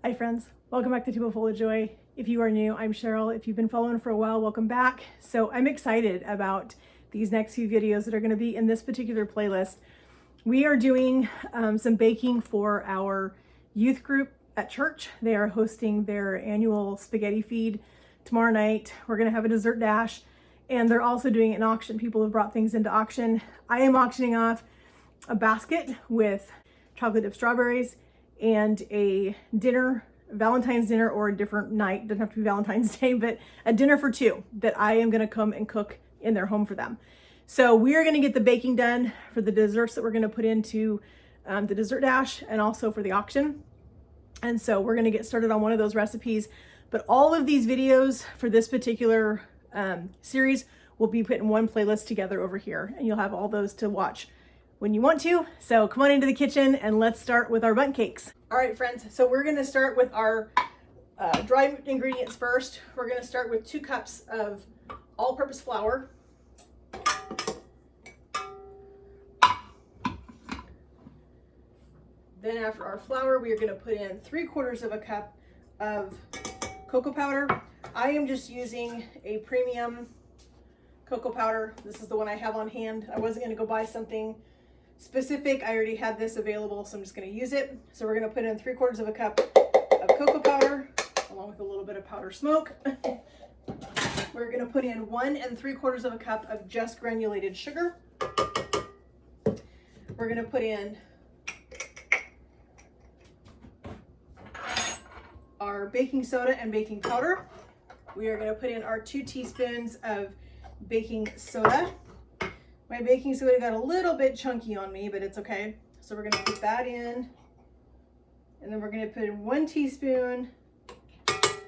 Hi friends, welcome back to Table Full of Joy. If you are new, I'm Cheryl. If you've been following for a while, welcome back. So I'm excited about these next few videos that are going to be in this particular playlist. We are doing some baking for our youth group at church. They are hosting their annual spaghetti feed tomorrow night. We're going to have a dessert dash, and they're also doing an auction. People have brought things into auction. I am auctioning off a basket with chocolate dipped strawberries and a dinner, Valentine's dinner, or a different night, doesn't have to be Valentine's Day, but a dinner for two that I am gonna come and cook in their home for them. So we are gonna get the baking done for the desserts that we're gonna put into the dessert dash and also for the auction. And so we're gonna get started on one of those recipes, but all of these videos for this particular series will be put in one playlist together over here, and you'll have all those to watch when you want to. So come on into the kitchen and let's start with our bundt cakes. All right, friends, so we're gonna start with our dry ingredients first. We're gonna start with 2 cups of all-purpose flour. Then after our flour, we are gonna put in 3/4 of a cup of cocoa powder. I am just using a premium cocoa powder. This is the one I have on hand. I wasn't gonna go buy something specific. I already had this available, so I'm just going to use it. So we're going to put in 3/4 of a cup of cocoa powder along with a little bit of powder smoke. We're going to put in 1 3/4 of a cup of just granulated sugar. We're going to put in our baking soda and baking powder. We are going to put in our 2 teaspoons of baking soda. My baking soda got a little bit chunky on me, but it's okay. So we're gonna put that in. And then we're gonna put in 1 teaspoon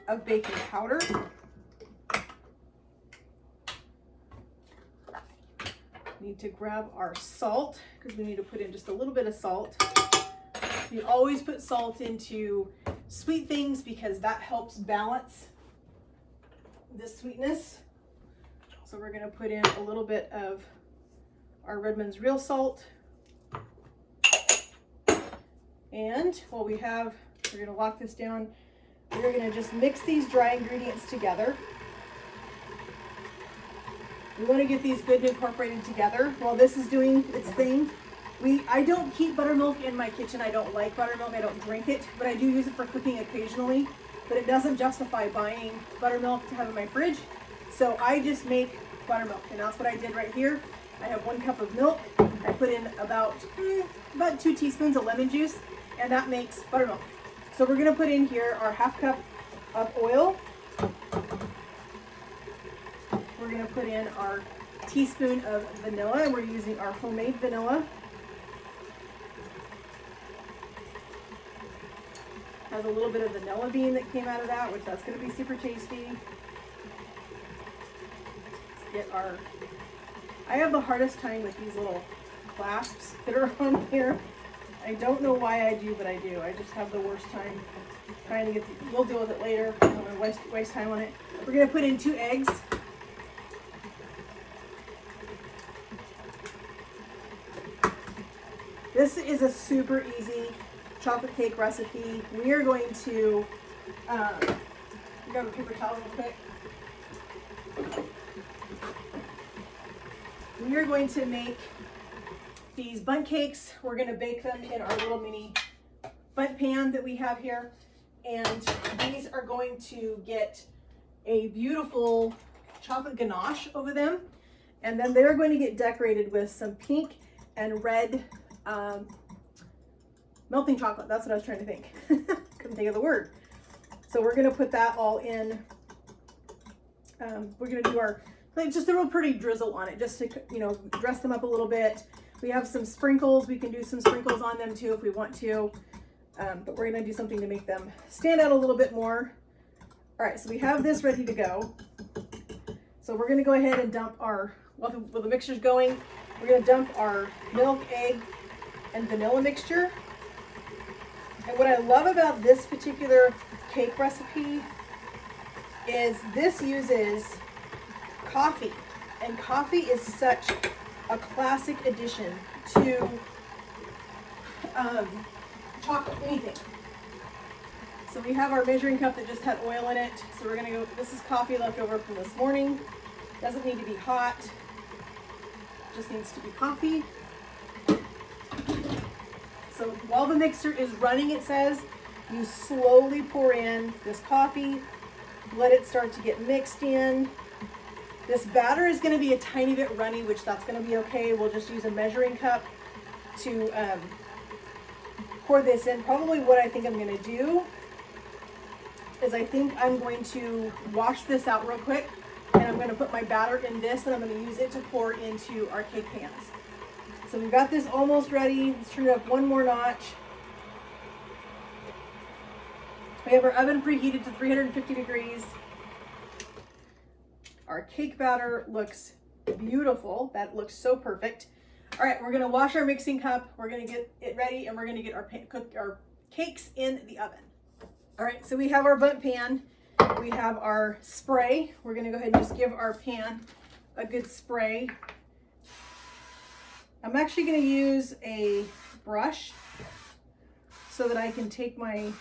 of baking powder. Need to grab our salt because we need to put in just a little bit of salt. You always put salt into sweet things because that helps balance the sweetness. So we're gonna put in a little bit of our Redmond's real salt. And while we're gonna lock this down, we're gonna just mix these dry ingredients together. We wanna get these good and incorporated together while this is doing its thing. I don't keep buttermilk in my kitchen. I don't like buttermilk, I don't drink it, but I do use it for cooking occasionally. But it doesn't justify buying buttermilk to have in my fridge. So I just make buttermilk, and that's what I did right here. I have 1 cup of milk. I put in about 2 teaspoons of lemon juice, and that makes buttermilk. So we're gonna put in here our 1/2 cup of oil. We're gonna put in our teaspoon of vanilla, and we're using our homemade vanilla. Has a little bit of vanilla bean that came out of that, which that's gonna be super tasty. Let's get our I have the hardest time with these little clasps that are on here. I don't know why I do, but I do. I just have the worst time trying to get we'll deal with it later. I don't want to waste time on it. We're gonna put in 2 eggs. This is a super easy chocolate cake recipe. We are going to grab a paper towel real quick. We are going to make these bundt cakes. We're going to bake them in our little mini bundt pan that we have here. And these are going to get a beautiful chocolate ganache over them. And then they're going to get decorated with some pink and red melting chocolate. That's what I was trying to think. Couldn't think of the word. So we're going to put that all in. We're going to do our just a real pretty drizzle on it, just to, dress them up a little bit. We have some sprinkles. We can do some sprinkles on them too if we want to, but we're gonna do something to make them stand out a little bit more. All right, so we have this ready to go. So we're gonna go ahead and dump while the mixture's going, we're gonna dump our milk, egg, and vanilla mixture. And what I love about this particular cake recipe is this uses coffee, and coffee is such a classic addition to chocolate, anything. So we have our measuring cup that just had oil in it. So we're gonna go, this is coffee left over from this morning. Doesn't need to be hot, just needs to be coffee. So while the mixer is running, it says, you slowly pour in this coffee, let it start to get mixed in. This batter is gonna be a tiny bit runny, which that's gonna be okay. We'll just use a measuring cup to pour this in. Probably what I think I'm gonna do is I think I'm going to wash this out real quick, and I'm gonna put my batter in this, and I'm gonna use it to pour into our cake pans. So we've got this almost ready. Let's turn it up one more notch. We have our oven preheated to 350 degrees. Our cake batter looks beautiful. That looks so perfect. All right, we're gonna wash our mixing cup. We're gonna get it ready, and we're gonna get our cakes in the oven. All right, so we have our Bundt pan. We have our spray. We're gonna go ahead and just give our pan a good spray. I'm actually gonna use a brush so that I can take my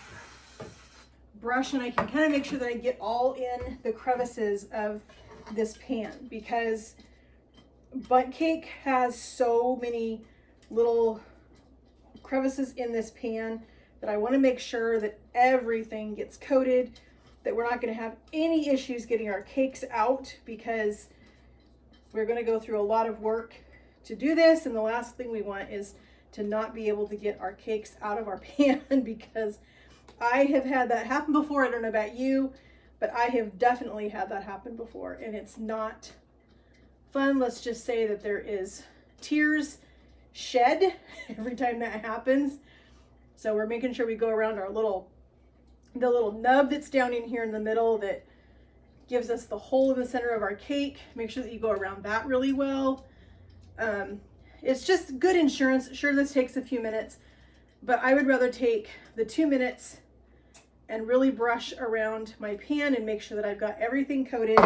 brush and I can kind of make sure that I get all in the crevices of this pan, because Bundt cake has so many little crevices in this pan that I want to make sure that everything gets coated, that we're not going to have any issues getting our cakes out, because we're going to go through a lot of work to do this, and the last thing we want is to not be able to get our cakes out of our pan, because I have had that happen before. I don't know about you, but I have definitely had that happen before, and it's not fun. Let's just say that there is tears shed every time that happens. So we're making sure we go around our the little nub that's down in here in the middle that gives us the hole in the center of our cake. Make sure that you go around that really well. It's just good insurance. Sure, this takes a few minutes, but I would rather take the 2 minutes and really brush around my pan and make sure that I've got everything coated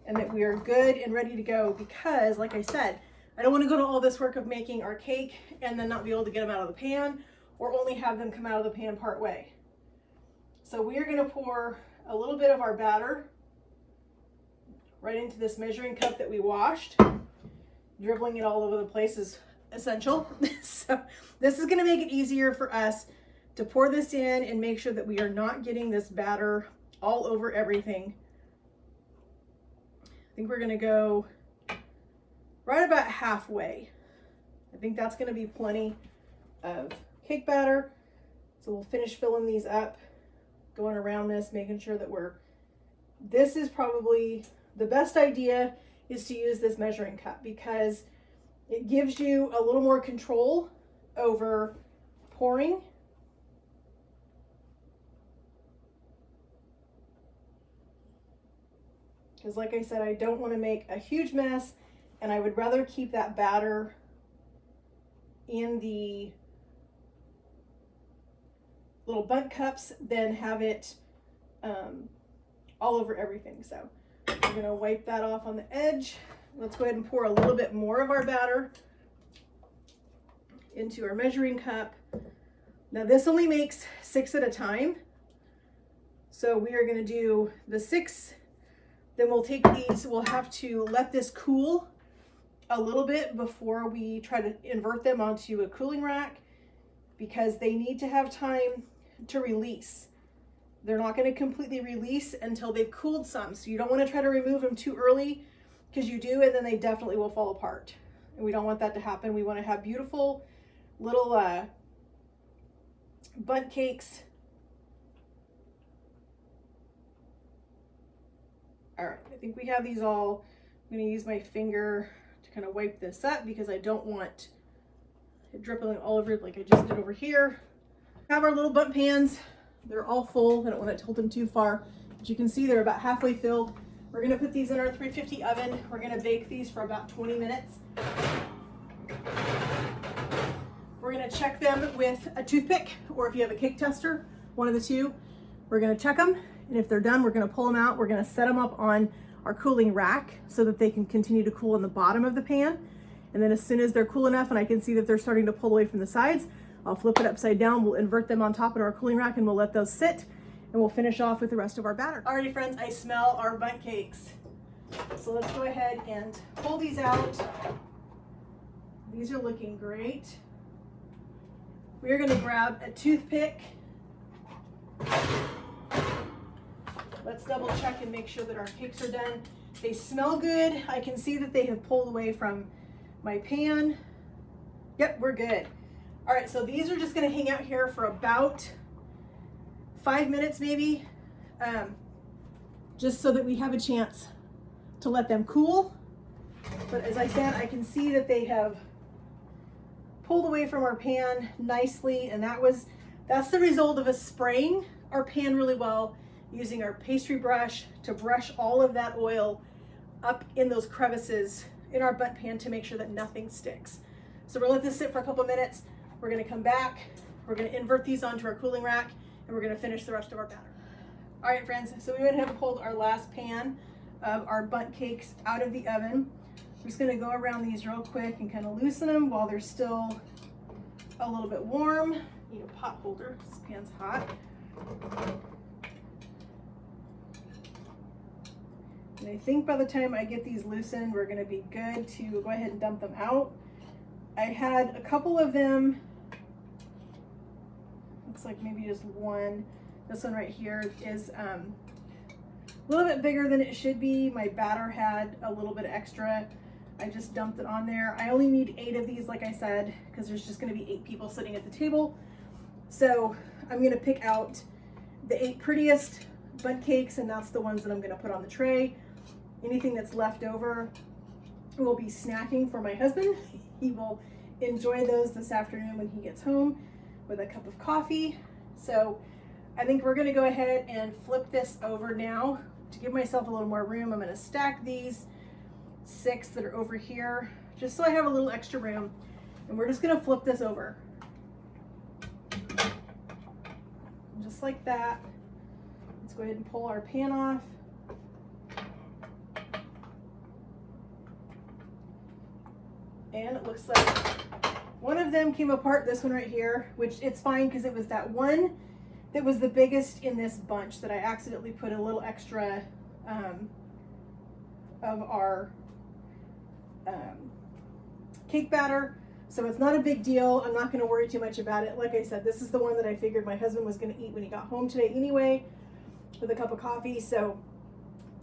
and that we are good and ready to go, because like I said, I don't want to go to all this work of making our cake and then not be able to get them out of the pan, or only have them come out of the pan part way. So we are going to pour a little bit of our batter right into this measuring cup that we washed. Dribbling it all over the place is essential. So this is going to make it easier for us to pour this in and make sure that we are not getting this batter all over everything. I think we're going to go right about halfway. I think that's going to be plenty of cake batter. So we'll finish filling these up, going around this, making sure that this is probably the best idea, is to use this measuring cup, because it gives you a little more control over pouring. Because like I said, I don't want to make a huge mess, and I would rather keep that batter in the little Bundt cups than have it all over everything. So we're going to wipe that off on the edge. Let's go ahead and pour a little bit more of our batter into our measuring cup. Now this only makes 6 at a time. So we are going to do the 6, then we'll take these, we'll have to let this cool a little bit before we try to invert them onto a cooling rack, because they need to have time to release. They're not going to completely release until they've cooled some. So you don't want to try to remove them too early, because you do, and then they definitely will fall apart. And we don't want that to happen. We want to have beautiful little Bundt cakes. All right, I think we have these all. I'm going to use my finger to kind of wipe this up, because I don't want it dripping all over it like I just did over here. Have our little Bundt pans. They're all full. I don't want to tilt them too far, but you can see they're about halfway filled. We're going to put these in our 350 oven. We're going to bake these for about 20 minutes. We're going to check them with a toothpick, or if you have a cake tester, one of the two. We're going to check them, and if they're done, we're going to pull them out. We're going to set them up on our cooling rack so that they can continue to cool in the bottom of the pan. And then as soon as they're cool enough and I can see that they're starting to pull away from the sides, I'll flip it upside down. We'll invert them on top of our cooling rack, and we'll let those sit. and we'll finish off with the rest of our batter. Alrighty friends, I smell our bundt cakes. So let's go ahead and pull these out. These are looking great. We are gonna grab a toothpick. Let's double check and make sure that our cakes are done. They smell good. I can see that they have pulled away from my pan. Yep, we're good. All right, so these are just gonna hang out here for about 5 minutes maybe, just so that we have a chance to let them cool. But as I said, I can see that they have pulled away from our pan nicely, and that's the result of us spraying our pan really well, using our pastry brush to brush all of that oil up in those crevices in our bundt pan to make sure that nothing sticks. So we're gonna let this sit for a couple of minutes. We're gonna come back, we're gonna invert these onto our cooling rack, and we're gonna finish the rest of our batter. All right, friends, so we went ahead and pulled our last pan of our bundt cakes out of the oven. I'm just gonna go around these real quick and kind of loosen them while they're still a little bit warm. Need a pot holder, this pan's hot. And I think by the time I get these loosened, we're gonna be good to go ahead and dump them out. I had a couple of them, looks like maybe just one. This one right here is a little bit bigger than it should be. My batter had a little bit extra. I just dumped it on there. I only need 8 of these, like I said, because there's just gonna be 8 people sitting at the table. So I'm gonna pick out the 8 prettiest bundt cakes, and that's the ones that I'm gonna put on the tray. Anything that's left over will be snacking for my husband. He will enjoy those this afternoon when he gets home with a cup of coffee. So I think we're gonna go ahead and flip this over now. To give myself a little more room, I'm gonna stack these 6 that are over here, just so I have a little extra room. And we're just gonna flip this over. Just like that. Let's go ahead and pull our pan off. And it looks like one of them came apart, this one right here, which it's fine because it was that one that was the biggest in this bunch that I accidentally put a little extra of our cake batter. So it's not a big deal. I'm not gonna worry too much about it. Like I said, this is the one that I figured my husband was gonna eat when he got home today anyway, with a cup of coffee. So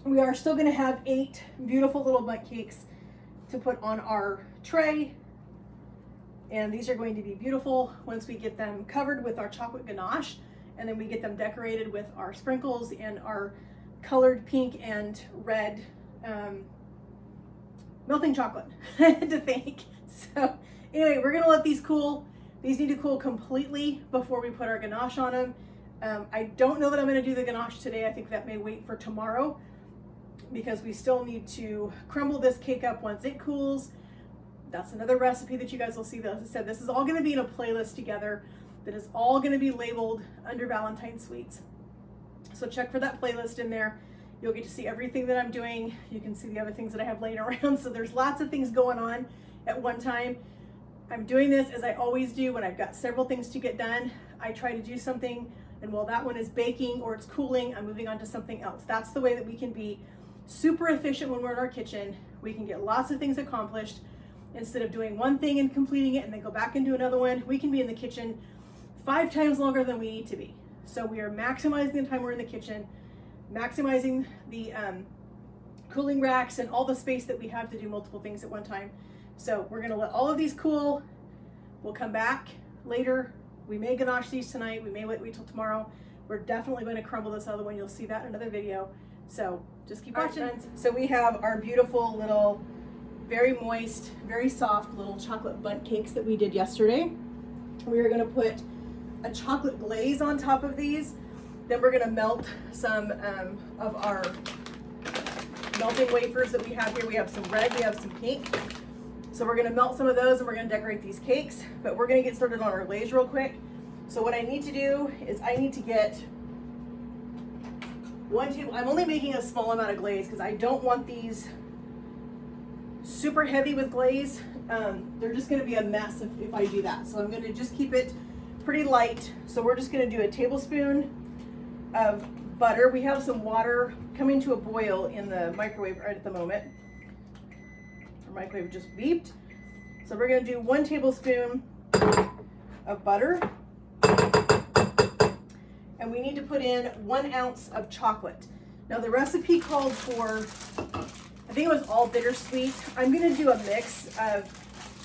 we are still gonna have 8 beautiful little bundt cakes to put on our tray. And these are going to be beautiful once we get them covered with our chocolate ganache, and then we get them decorated with our sprinkles and our colored pink and red melting chocolate to think. So anyway, we're gonna let these cool. These need to cool completely before we put our ganache on them. I don't know that I'm gonna do the ganache today. I think that may wait for tomorrow, because we still need to crumble this cake up once it cools. That's another recipe that you guys will see. That, as I said, this is all gonna be in a playlist together that is all gonna be labeled under Valentine Sweets. So check for that playlist in there. You'll get to see everything that I'm doing. You can see the other things that I have laying around. So there's lots of things going on at one time. I'm doing this as I always do when I've got several things to get done. I try to do something, and while that one is baking or it's cooling, I'm moving on to something else. That's the way that we can be super efficient when we're in our kitchen. We can get lots of things accomplished. Instead of doing one thing and completing it and then go back and do another one, we can be in the kitchen 5 times longer than we need to be. So we are maximizing the time we're in the kitchen, maximizing the cooling racks and all the space that we have to do multiple things at one time. So we're gonna let all of these cool. We'll come back later. We may ganache these tonight. We may wait till tomorrow. We're definitely going to crumble this other one. You'll see that in another video. So just keep watching. Right, so we have our beautiful little, very moist, very soft little chocolate bundt cakes that we did yesterday. We are going to put a chocolate glaze on top of these. Then we're going to melt some of our melting wafers that we have here. We have some red, we have some pink. So we're gonna melt some of those and we're gonna decorate these cakes, but we're gonna get started on our glaze real quick. So what I need to do is I need to get 1 table. I'm only making a small amount of glaze because I don't want these super heavy with glaze. They're just gonna be a mess if I do that. So I'm gonna just keep it pretty light. So we're just gonna do a tablespoon of butter. We have some water coming to a boil in the microwave right at the moment. Our microwave just beeped. So we're gonna do 1 tablespoon of butter. And we need to put in 1 ounce of chocolate. Now the recipe called for, I think it was all bittersweet. I'm gonna do a mix of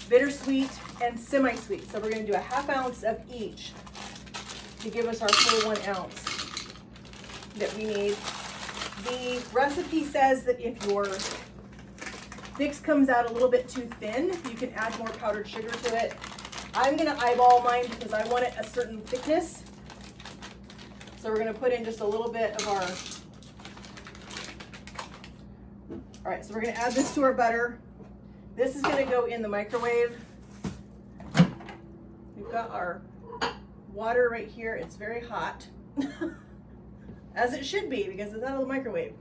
bittersweet and semi-sweet. So we're gonna do a 1/2 ounce of each to give us our full 1 ounce that we need. The recipe says that if your mix comes out a little bit too thin, you can add more powdered sugar to it. I'm gonna eyeball mine because I want it a certain thickness. So we're gonna put in just a little bit of our, all right, so we're gonna add this to our butter. This is gonna go in the microwave. We've got our water right here. It's very hot, as it should be because it's out of the microwave.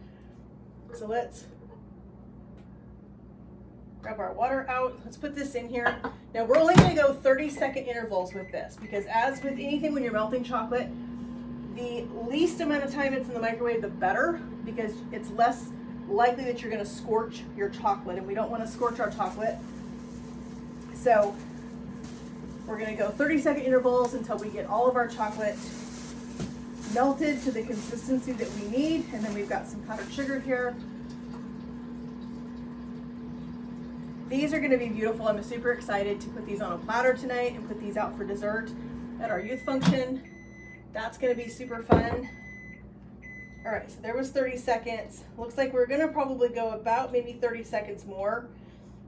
So let's grab our water out. Let's put this in here. Now we're only gonna go 30-second intervals with this because as with anything when you're melting chocolate, the least amount of time it's in the microwave, the better, because it's less likely that you're gonna scorch your chocolate, and we don't wanna scorch our chocolate. So we're gonna go 30-second intervals until we get all of our chocolate melted to the consistency that we need. And then we've got some powdered sugar here. These are gonna be beautiful. I'm super excited to put these on a platter tonight and put these out for dessert at our youth function. That's gonna be super fun. All right, so there was 30 seconds. Looks like we're gonna probably go about maybe 30 seconds more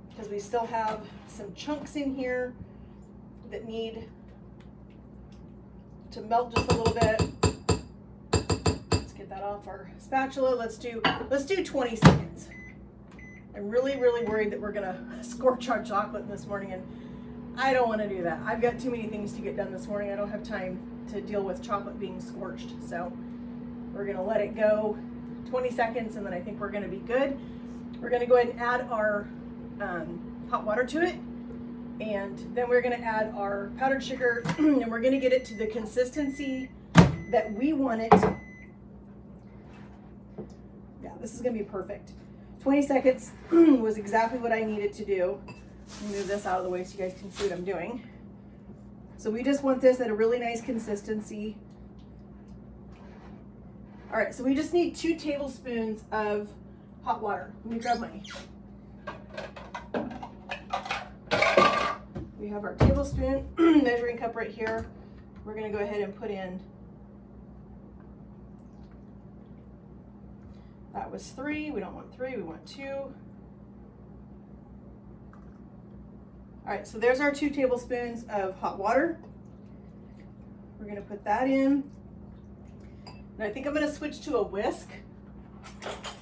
because we still have some chunks in here that need to melt just a little bit. Let's get that off our spatula. Let's do 20 seconds. I'm really worried that we're gonna scorch our chocolate this morning, and I don't wanna do that. I've got too many things to get done this morning. I don't have time to deal with chocolate being scorched. So we're gonna let it go 20 seconds and then I think we're gonna be good. We're gonna go ahead and add our hot water to it, and then we're gonna add our powdered sugar and we're gonna get it to the consistency that we want it. Yeah, this is gonna be perfect. 20 seconds was exactly what I needed to do. Move this out of the way so you guys can see what I'm doing. So we just want this at a really nice consistency. All right, so we just need 2 tablespoons of hot water. Let me grab my, we have our tablespoon measuring cup right here. We're gonna go ahead and put in, that was 3, we don't want 3, we want 2. All right, so there's our 2 tablespoons of hot water. We're gonna put that in. And I think I'm gonna switch to a whisk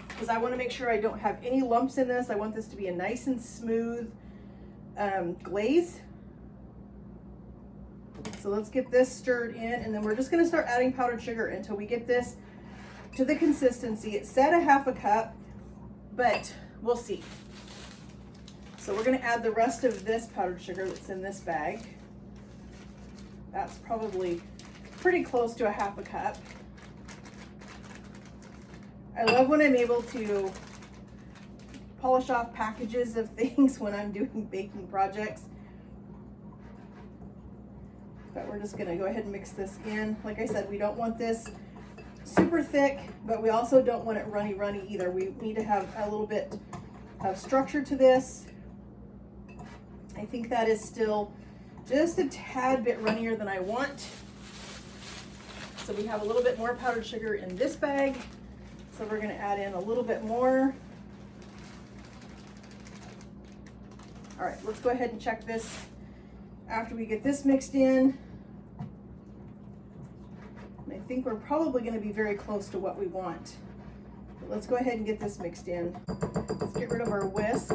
because I wanna make sure I don't have any lumps in this. I want this to be a nice and smooth glaze. So let's get this stirred in, and then we're just gonna start adding powdered sugar until we get this to the consistency. It said a 1/2 cup, but we'll see. So we're gonna add the rest of this powdered sugar that's in this bag. That's probably pretty close to a 1/2 cup. I love when I'm able to polish off packages of things when I'm doing baking projects. But we're just gonna go ahead and mix this in. Like I said, we don't want this super thick, but we also don't want it runny either. We need to have a little bit of structure to this. I think that is still just a tad bit runnier than I want. So we have a little bit more powdered sugar in this bag. So we're gonna add in a little bit more. All right, let's go ahead and check this after we get this mixed in. And I think we're probably gonna be very close to what we want. But let's go ahead and get this mixed in. Let's get rid of our whisk.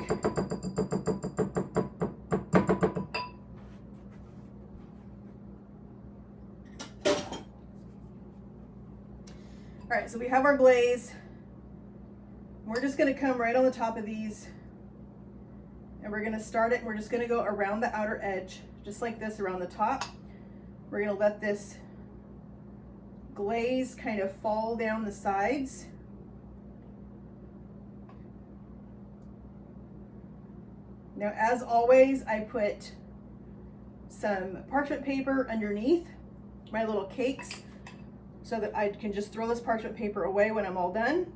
All right, so we have our glaze. We're just gonna come right on the top of these and we're gonna start it, and we're just gonna go around the outer edge, just like this around the top. We're gonna let this glaze kind of fall down the sides. Now, as always, I put some parchment paper underneath my little cakes so that I can just throw this parchment paper away when I'm all done.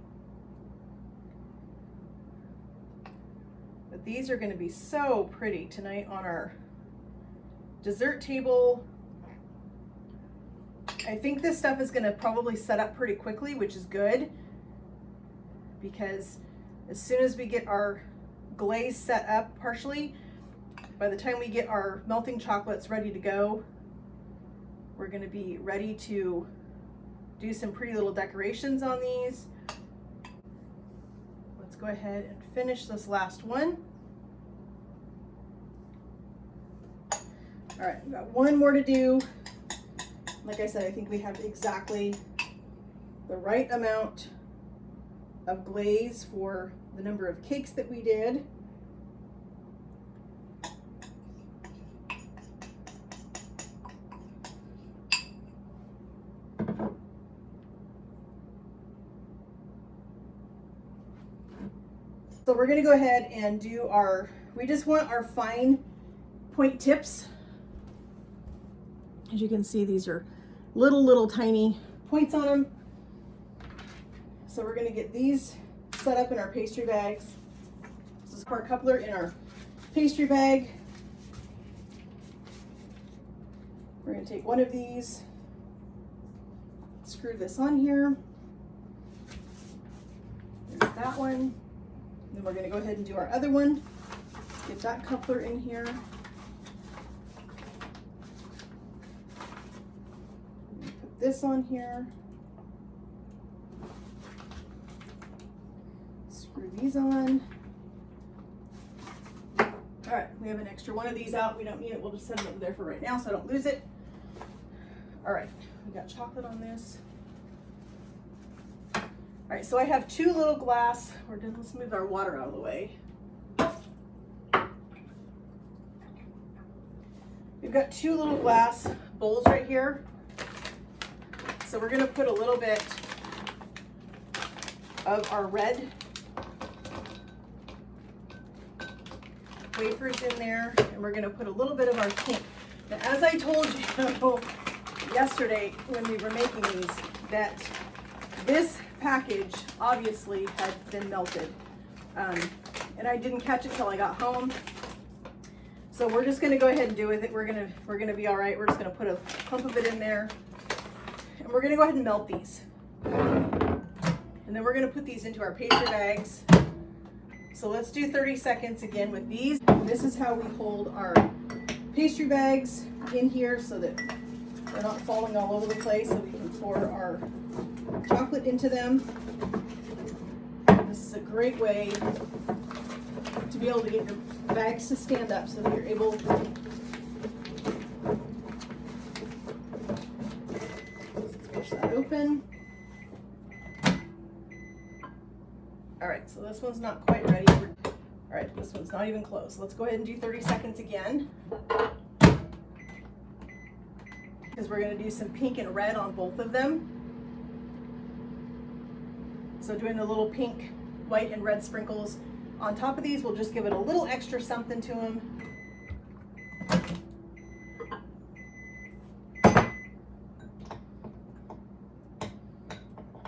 But these are going to be so pretty tonight on our dessert table. I think this stuff is going to probably set up pretty quickly, which is good, because as soon as we get our glaze set up partially, by the time we get our melting chocolates ready to go, we're going to be ready to do some pretty little decorations on these. Let's go ahead and finish this last one. All right, we've got one more to do. Like I said, I think we have exactly the right amount of glaze for the number of cakes that we did. So we're going to go ahead and do we just want our fine point tips. As you can see, these are little tiny points on them. So we're going to get these set up in our pastry bags. This is our coupler in our pastry bag. We're going to take one of these, screw this on here. There's that one. Then we're going to go ahead and do our other one. Get that coupler in here. Put this on here. Screw these on. All right, we have an extra one of these out. We don't need it. We'll just set it over there for right now so I don't lose it. All right, we got chocolate on this. All right, so I have two little glass, let's move our water out of the way. We've got two little glass bowls right here. So we're gonna put a little bit of our red wafers in there, and we're gonna put a little bit of our pink. Now, as I told you yesterday when we were making these, that this package obviously had been melted, and I didn't catch it till I got home. So we're just going to go ahead and do with it. We're gonna be all right. We're just going to put a pump of it in there, and we're going to go ahead and melt these, and then we're going to put these into our pastry bags. So let's do 30 seconds again with these. This is how we hold our pastry bags in here so that they're not falling all over the place, so we can pour our chocolate into them. This is a great way to be able to get your bags to stand up so that you're able to push that open. All right, so this one's not quite ready. All right, this one's not even close. Let's go ahead and do 30 seconds again, because we're going to do some pink and red on both of them. So doing the little pink, white, and red sprinkles on top of these will just give it a little extra something to them. All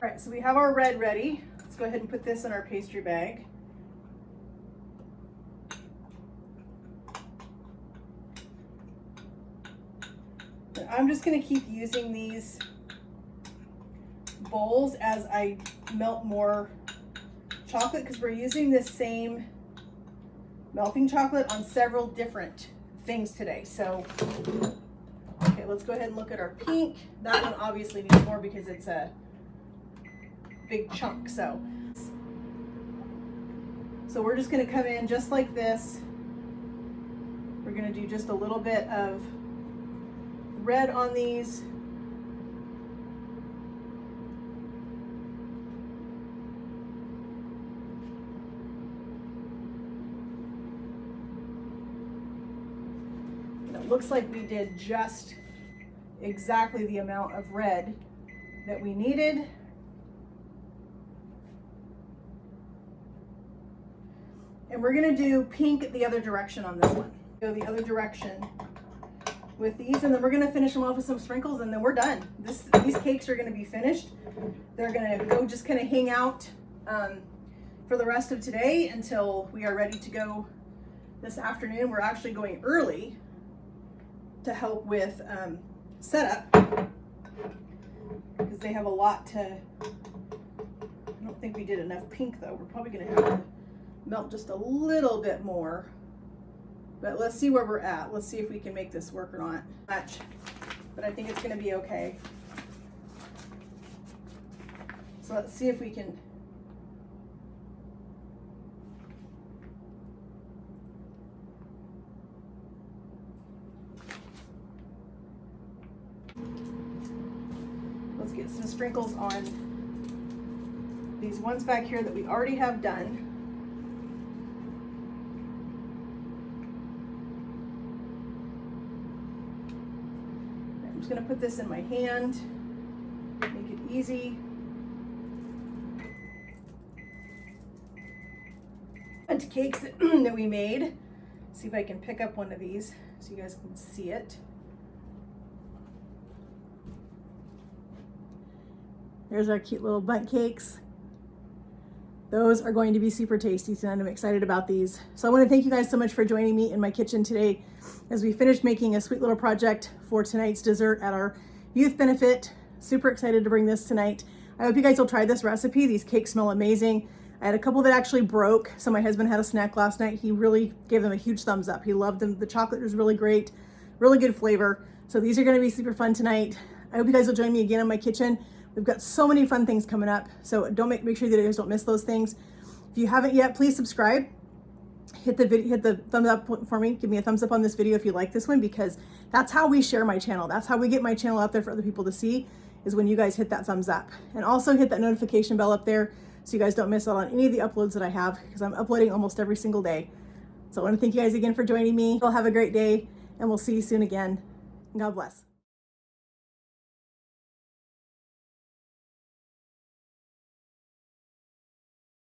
right, so we have our red ready. Let's go ahead and put this in our pastry bag. And I'm just going to keep using these bowls as I melt more chocolate, because we're using this same melting chocolate on several different things today. So, okay, let's go ahead and look at our pink. That one obviously needs more because it's a big chunk. So we're just going to come in just like this. We're going to do just a little bit of red on these. Looks like we did just exactly the amount of red that we needed. And we're gonna do pink the other direction on this one. Go the other direction with these, and then we're gonna finish them off with some sprinkles, and then we're done. These cakes are gonna be finished. They're gonna go just kind of hang out for the rest of today until we are ready to go this afternoon. We're actually going early to help with setup because they have a lot to, I don't think we did enough pink though. We're probably gonna have to melt just a little bit more, but let's see where we're at. Let's see if we can make this work or not. Much, but I think it's gonna be okay. So let's see if we can. Let's get some sprinkles on these ones back here that we already have done. I'm just going to put this in my hand, make it easy. Bundt cakes that we made. See if I can pick up one of these so you guys can see it. There's our cute little Bundt cakes. Those are going to be super tasty, and I'm excited about these. So I want to thank you guys so much for joining me in my kitchen today as we finish making a sweet little project for tonight's dessert at our youth benefit. Super excited to bring this tonight. I hope you guys will try this recipe. These cakes smell amazing. I had a couple that actually broke, so my husband had a snack last night. He really gave them a huge thumbs up. He loved them. The chocolate was really great, really good flavor. So these are going to be super fun tonight. I hope you guys will join me again in my kitchen. We've got so many fun things coming up, so make sure that you guys don't miss those things. If you haven't yet, please subscribe. Hit the thumbs up for me. Give me a thumbs up on this video if you like this one, because that's how we share my channel. That's how we get my channel out there for other people to see, is when you guys hit that thumbs up. And also hit that notification bell up there so you guys don't miss out on any of the uploads that I have, because I'm uploading almost every single day. So I want to thank you guys again for joining me. Well, have a great day, and we'll see you soon again. God bless.